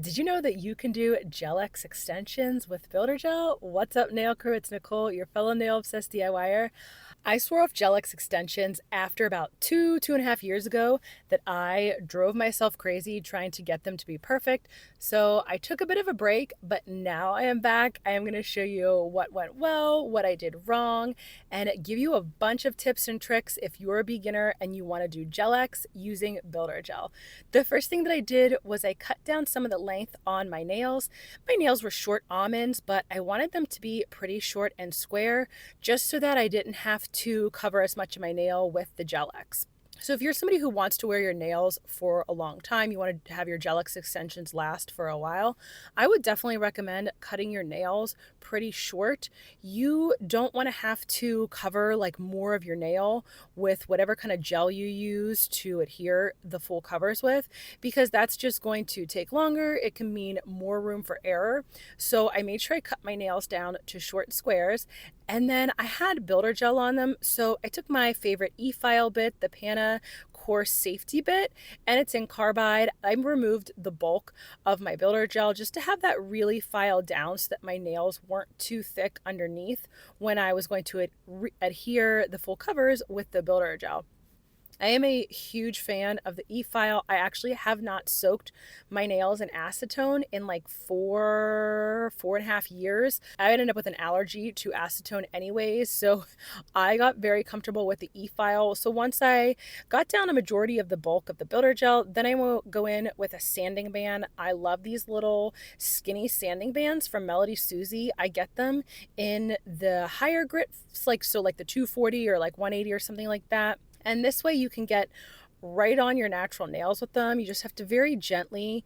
Did you know that you can do gel-X extensions with Builder Gel? What's up, nail crew? It's Nicole, your fellow nail-obsessed DIYer. I swore off gel-X extensions after about 2.5 years ago that I drove myself crazy trying to get them to be perfect. So I took a bit of a break, but now I am back. I am going to show you what went well, what I did wrong, and give you a bunch of tips and tricks if you're a beginner and you want to do gel-X using Builder Gel. The first thing that I did was I cut down some of the length on my nails. My nails were short almonds, but I wanted them to be pretty short and square just so that I didn't have to cover as much of my nail with the gel-X. So if you're somebody who wants to wear your nails for a long time, you want to have your gel-X extensions last for a while, I would definitely recommend cutting your nails pretty short. You don't want to have to cover like more of your nail with whatever kind of gel you use to adhere the full covers with, because that's just going to take longer. It can mean more room for error. So I made sure I cut my nails down to short squares, and then I had Builder Gel on them. So I took my favorite e-file bit, the Pana Coarse safety bit, and it's in carbide. I removed the bulk of my Builder Gel just to have that really filed down so that my nails weren't too thick underneath when I was going to adhere the full covers with the Builder Gel. I am a huge fan of the e-file. I actually have not soaked my nails in acetone in like 4.5 years. I ended up with an allergy to acetone anyways, so I got very comfortable with the e-file. So once I got down a majority of the bulk of the Builder Gel, then I will go in with a sanding band. I love these little skinny sanding bands from Melody Susie. I get them in the higher grit, like the 240 or like 180 or something like that. And this way you can get right on your natural nails with them. You just have to very gently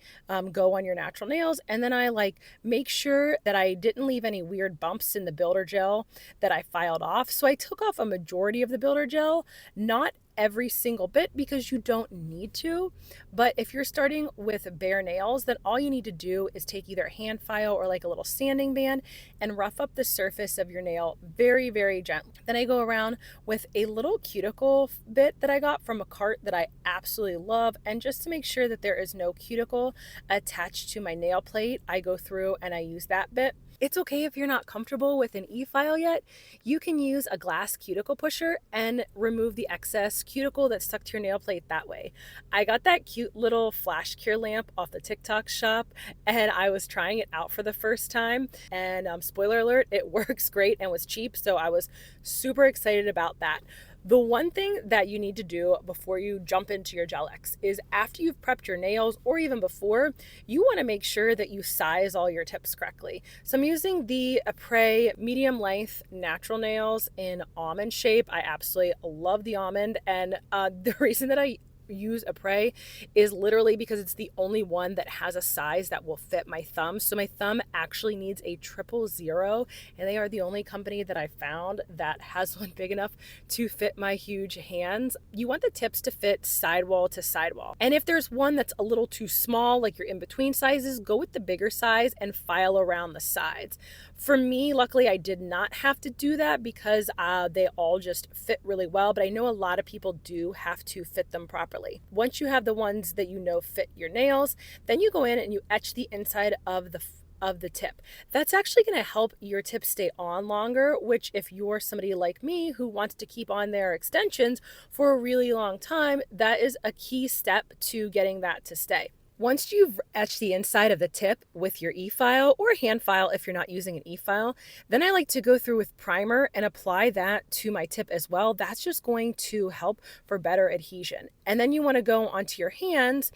go on your natural nails. And then I make sure that I didn't leave any weird bumps in the Builder Gel that I filed off. So I took off a majority of the Builder Gel, not every single bit because you don't need to. But if you're starting with bare nails, then all you need to do is take either a hand file or like a little sanding band and rough up the surface of your nail very, very gently. Then I go around with a little cuticle bit that I got from a cart that I absolutely love. And just to make sure that there is no cuticle attached to my nail plate, I go through and I use that bit. It's okay if you're not comfortable with an e-file yet. You can use a glass cuticle pusher and remove the excess cuticle that's stuck to your nail plate that way. I got that cute little flash cure lamp off the TikTok shop and I was trying it out for the first time, and spoiler alert, it works great and was cheap, so I was super excited about that. The one thing that you need to do before you jump into your gel-X is after you've prepped your nails, or even before, you want to make sure that you size all your tips correctly. So I'm using the Apres medium length natural nails in almond shape. I absolutely love the almond, and the reason that I use Apres is literally because it's the only one that has a size that will fit my thumb. So my thumb actually needs a 000, and they are the only company that I found that has one big enough to fit my huge hands. You want the tips to fit sidewall to sidewall. And if there's one that's a little too small, like your in-between sizes, go with the bigger size and file around the sides. For me, luckily, I did not have to do that because they all just fit really well, but I know a lot of people do have to fit them properly. Once you have the ones that you know fit your nails, then you go in and you etch the inside of the tip. That's actually going to help your tip stay on longer, which if you're somebody like me who wants to keep on their extensions for a really long time, that is a key step to getting that to stay. Once you've etched the inside of the tip with your e-file or hand file if you're not using an e-file, then I like to go through with primer and apply that to my tip as well. That's just going to help for better adhesion. And then you want to go onto your hands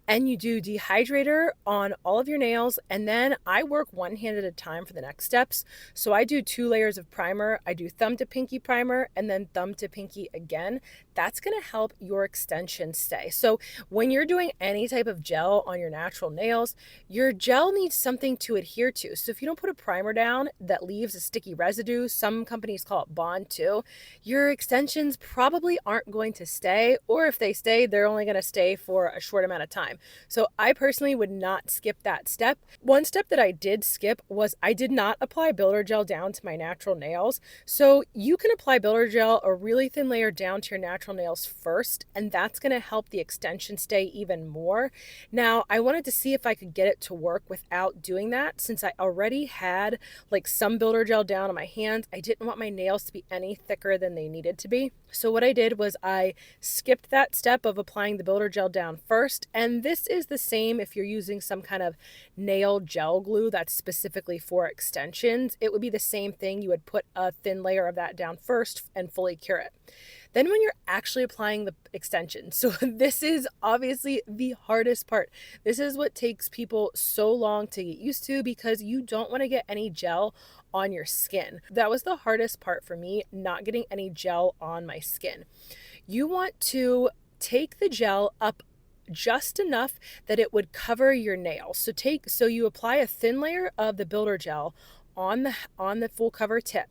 and you do dehydrator on all of your nails, and then I work one hand at a time for the next steps. So I do 2 layers of primer. I do thumb to pinky primer and then thumb to pinky again. That's going to help your extension stay. So when you're doing any type of gel on your natural nails, your gel needs something to adhere to. So if you don't put a primer down that leaves a sticky residue, some companies call it bond too, your extensions probably aren't going to stay, or if they stay, they're only going to stay for a short amount of time. time. So I personally would not skip that step. One step that I did skip was I did not apply builder gel down to my natural nails. So you can apply builder gel, a really thin layer, down to your natural nails first, and that's going to help the extension stay even more. Now, I wanted to see if I could get it to work without doing that. Since I already had like some builder gel down on my hands, I didn't want my nails to be any thicker than they needed to be. So what I did was I skipped that step of applying the builder gel down first. And this is the same if you're using some kind of nail gel glue that's specifically for extensions. It would be the same thing. You would put a thin layer of that down first and fully cure it. Then when you're actually applying the extension, so this is obviously the hardest part. This is what takes people so long to get used to because you don't want to get any gel on your skin. That was the hardest part for me, not getting any gel on my skin. You want to take the gel up just enough that it would cover your nail. So you apply a thin layer of the builder gel on the full cover tip.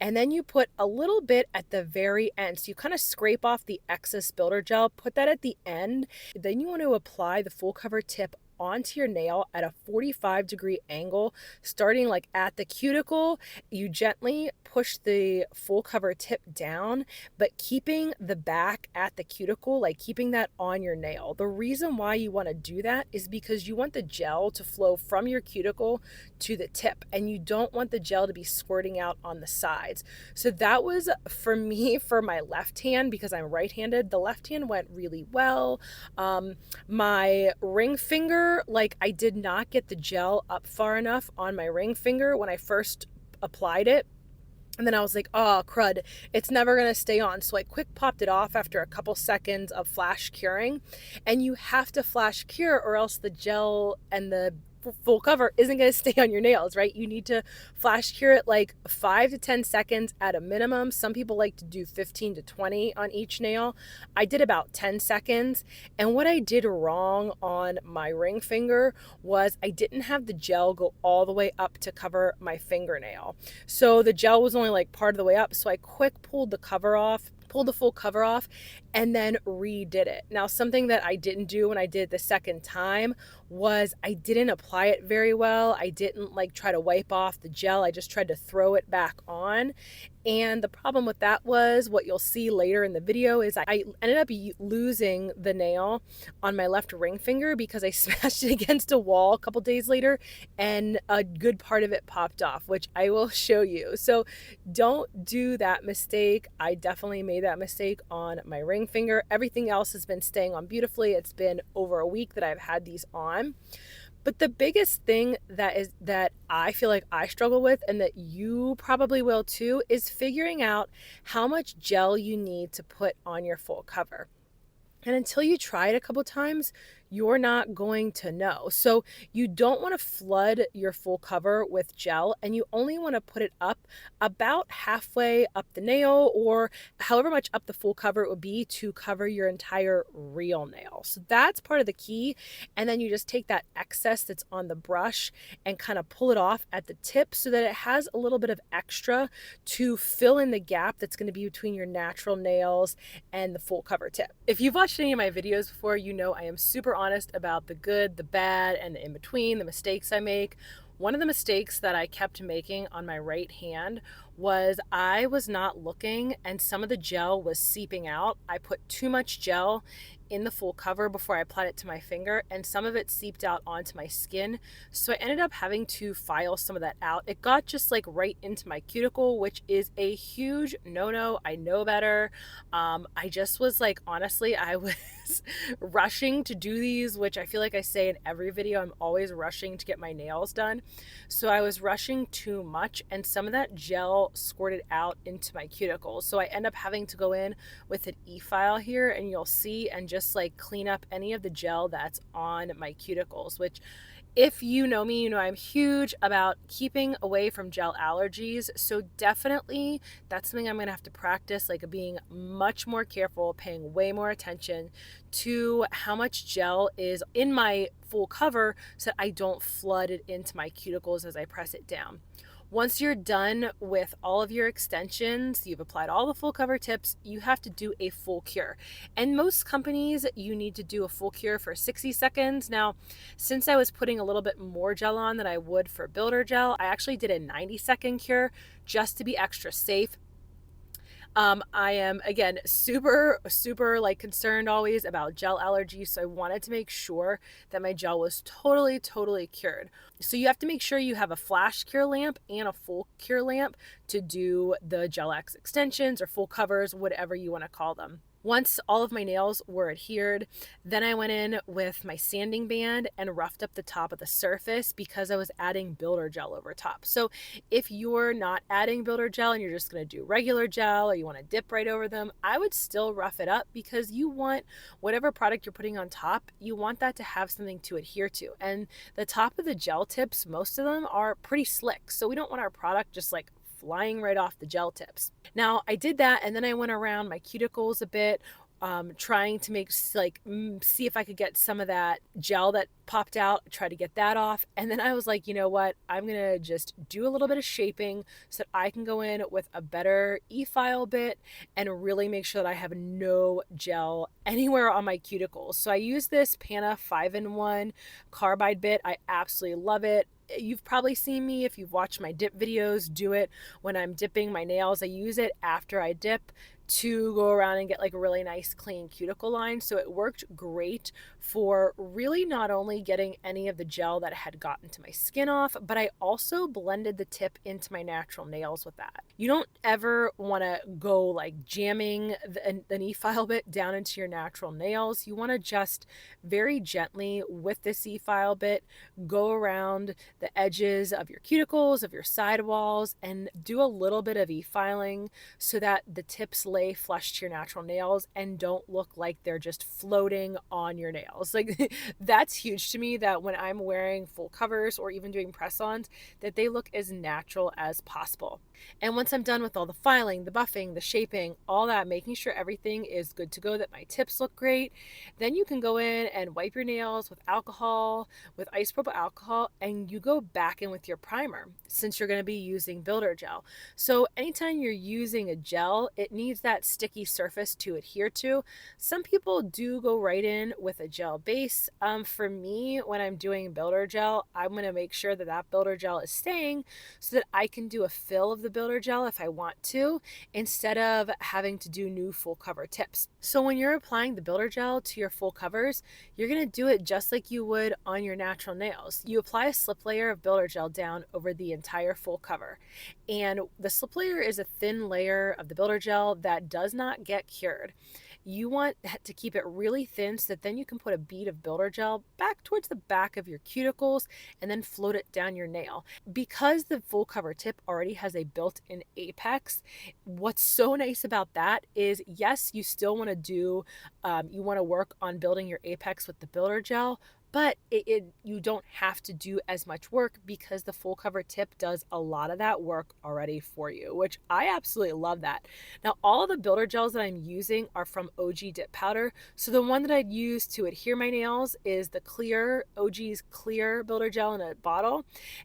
And then you put a little bit at the very end. So you kind of scrape off the excess builder gel, put that at the end. Then you want to apply the full cover tip onto your nail at a 45-degree angle, starting like at the cuticle. You gently push the full cover tip down, but keeping the back at the cuticle, like keeping that on your nail. The reason why you want to do that is because you want the gel to flow from your cuticle to the tip, and you don't want the gel to be squirting out on the sides. So that was for me for my left hand, because I'm right-handed. The left hand went really well. My ring finger, like I did not get the gel up far enough on my ring finger when I first applied it. And then I was like, oh, crud, it's never going to stay on. So I quick popped it off after a couple seconds of flash curing. And you have to flash cure or else the gel and the full cover isn't going to stay on your nails, right? You need to flash cure it like 5 to 10 seconds at a minimum. Some people like to do 15 to 20 on each nail. I did about 10 seconds. And what I did wrong on my ring finger was I didn't have the gel go all the way up to cover my fingernail. So the gel was only like part of the way up. So I quick pulled the full cover off, and then redid it. Now, something that I didn't do when I did it the second time was I didn't apply it very well. I didn't like try to wipe off the gel. I just tried to throw it back on. And the problem with that was, what you'll see later in the video is I ended up losing the nail on my left ring finger because I smashed it against a wall a couple days later, and a good part of it popped off, which I will show you. So don't do that mistake. I definitely made that mistake on my ring finger. Everything else has been staying on beautifully. It's been over a week that I've had these on. But the biggest thing that I feel like I struggle with, and that you probably will too, is figuring out how much gel you need to put on your full cover. And until you try it a couple times, you're not going to know. So you don't want to flood your full cover with gel, and you only want to put it up about halfway up the nail, or however much up the full cover it would be to cover your entire real nail. So that's part of the key. And then you just take that excess that's on the brush and kind of pull it off at the tip so that it has a little bit of extra to fill in the gap that's going to be between your natural nails and the full cover tip. If you've watched any of my videos before, you know I am super honest about the good, the bad, and the in between, the mistakes I make. One of the mistakes that I kept making on my right hand was I was not looking, and some of the gel was seeping out. I put too much gel in the full cover before I applied it to my finger, and some of it seeped out onto my skin. So I ended up having to file some of that out. It got just like right into my cuticle, which is a huge no-no. I know better. I just was like, honestly, I was rushing to do these, which I feel like I say in every video, I'm always rushing to get my nails done. So I was rushing too much, and some of that gel squirted out into my cuticle. So I end up having to go in with an e-file here, and you'll see, and just like clean up any of the gel that's on my cuticles, which, if you know me, you know I'm huge about keeping away from gel allergies. So definitely that's something I'm going to have to practice, like being much more careful, paying way more attention to how much gel is in my full cover so that I don't flood it into my cuticles as I press it down. Once you're done with all of your extensions, you've applied all the full cover tips, you have to do a full cure. And most companies, you need to do a full cure for 60 seconds. Now, since I was putting a little bit more gel on than I would for builder gel, I actually did a 90-second cure just to be extra safe. I am, again, super like concerned always about gel allergies. So I wanted to make sure that my gel was totally cured. So you have to make sure you have a flash cure lamp and a full cure lamp to do the Gel X extensions or full covers, whatever you want to call them. Once all of my nails were adhered, then I went in with my sanding band and roughed up the top of the surface because I was adding builder gel over top. So if you're not adding builder gel and you're just going to do regular gel or you want to dip right over them, I would still rough it up because you want whatever product you're putting on top, you want that to have something to adhere to. And the top of the gel tips, most of them are pretty slick. So we don't want our product just like flying right off the gel tips. Now I did that and then I went around my cuticles a bit, trying to make like see if I could get some of that gel that popped out, try to get that off. And then I was like, you know what, I'm gonna just do a little bit of shaping so that I can go in with a better e-file bit and really make sure that I have no gel anywhere on my cuticles. So I use this Pana 5-in-1 carbide bit. I absolutely love it. You've probably seen me, if you've watched my dip videos, do it when I'm dipping my nails. I use it after I dip to go around and get like a really nice clean cuticle line. So it worked great for really not only getting any of the gel that had gotten to my skin off, but I also blended the tip into my natural nails with that. You don't ever want to go like jamming the e-file bit down into your natural nails. You want to just very gently with this e-file bit go around the edges of your cuticles, of your sidewalls, and do a little bit of e-filing so that the tips lay flush to your natural nails and don't look like they're just floating on your nails. Like that's huge to me, that when I'm wearing full covers or even doing press-ons, that they look as natural as possible. And once I'm done with all the filing, the buffing, the shaping, all that, making sure everything is good to go, that my tips look great, then you can go in and wipe your nails with alcohol, with isopropyl alcohol, and you go back in with your primer since you're going to be using builder gel. So anytime you're using a gel, it needs that sticky surface to adhere to. Some people do go right in with a gel base. For me, when I'm doing builder gel, I'm going to make sure that that builder gel is staying so that I can do a fill of the builder gel if I want to, instead of having to do new full cover tips. So when you're applying the builder gel to your full covers, you're going to do it just like you would on your natural nails. You apply a slip layer of builder gel down over the entire full cover. And the slip layer is a thin layer of the builder gel that does not get cured. You want to keep it really thin so that then you can put a bead of builder gel back towards the back of your cuticles and then float it down your nail. Because the full cover tip already has a built-in apex, what's so nice about that is, yes, you still want to do, you want to work on building your apex with the builder gel, but you don't have to do as much work because the full cover tip does a lot of that work already for you, which I absolutely love that. Now, all of the builder gels that I'm using are from OG Dip Powder. So the one that I'd use to adhere my nails is the clear, OG's clear builder gel in a bottle.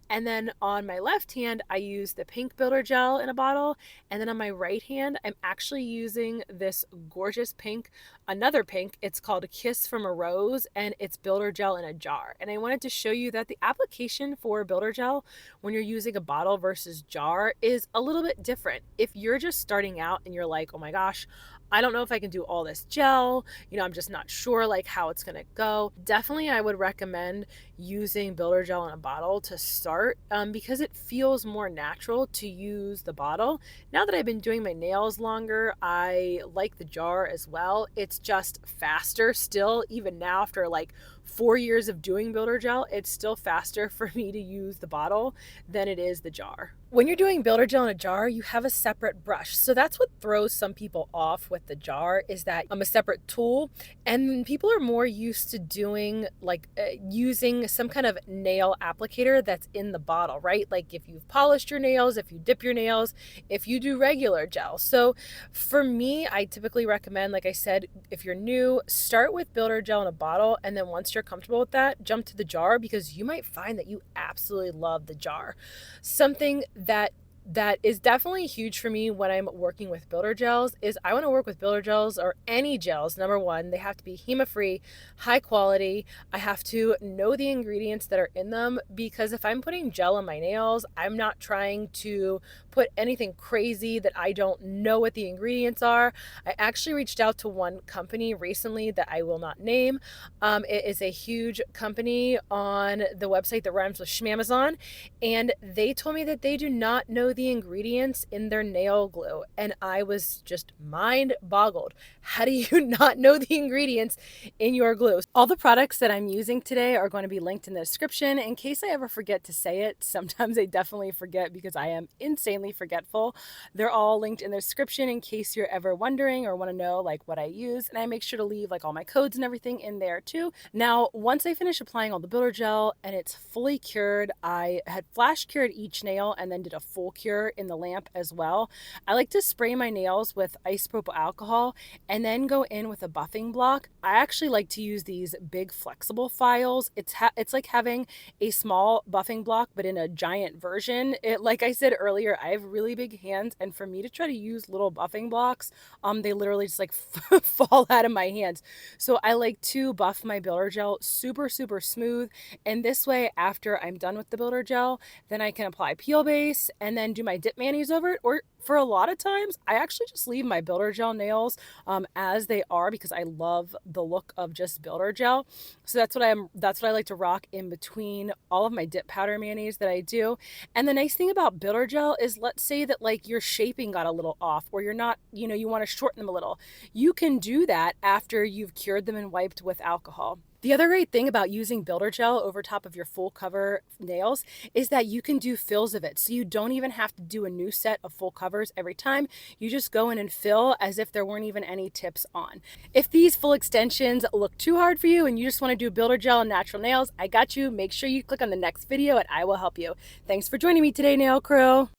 And then on my left hand, I use the pink builder gel in a bottle. And then on my right hand, I'm actually using this gorgeous pink, another pink. It's called Kiss from a Rose, and it's builder gel in a jar. And I wanted to show you that the application for builder gel when you're using a bottle versus jar is a little bit different. If you're just starting out and you're like, oh my gosh, I don't know if I can do all this gel, I'm just not sure like how it's gonna go, definitely I would recommend using builder gel in a bottle to start, because it feels more natural to use the bottle. Now that I've been doing my nails longer, I like the jar as well. It's just faster still, even now after like 4 years of doing builder gel, it's still faster for me to use the bottle than it is the jar. When you're doing builder gel in a jar, you have a separate brush. So that's what throws some people off with the jar, is that I'm a separate tool, and people are more used to doing like using some kind of nail applicator that's in the bottle, right? Like if you've polished your nails, if you dip your nails, if you do regular gel. So for me, I typically recommend, like I said, if you're new, start with builder gel in a bottle, and then once you're you're comfortable with that, jump to the jar, because you might find that you absolutely love the jar. Something that is definitely huge for me when I'm working with builder gels is I want to work with builder gels or any gels. Number one, they have to be HEMA free, high quality. I have to know the ingredients that are in them, because if I'm putting gel in my nails, I'm not trying to put anything crazy that I don't know what the ingredients are. I actually reached out to one company recently that I will not name. It is a huge company on the website that rhymes with Schmamazon, and they told me that they do not know the ingredients in their nail glue, and I was just mind boggled. How do you not know the ingredients in your glue? All the products that I'm using today are going to be linked in the description in case I ever forget to say it. Sometimes I definitely forget because I am insanely forgetful. They're all linked in the description in case you're ever wondering or want to know like what I use, and I make sure to leave like all my codes and everything in there too. Now, once I finish applying all the builder gel and it's fully cured, I had flash cured each nail and then did a full cure in the lamp as well. I like to spray my nails with isopropyl alcohol and then go in with a buffing block. I actually like to use these big flexible files. It's like having a small buffing block but in a giant version. Like I said earlier, I have really big hands, and for me to try to use little buffing blocks, they literally just like fall out of my hands. So I like to buff my builder gel super smooth, and this way after I'm done with the builder gel, then I can apply peel base and then do my dip mayonnaise over it. Or for a lot of times, I actually just leave my builder gel nails as they are, because I love the look of just builder gel. So that's what I like to rock in between all of my dip powder mayonnaise that I do. And the nice thing about builder gel is, let's say that like your shaping got a little off, or you're not, you want to shorten them a little. You can do that after you've cured them and wiped with alcohol. The other great thing about using builder gel over top of your full cover nails is that you can do fills of it. So you don't even have to do a new set of full covers every time. You just go in and fill as if there weren't even any tips on. If these full extensions look too hard for you and you just want to do builder gel and natural nails, I got you. Make sure you click on the next video and I will help you. Thanks for joining me today, nail crew.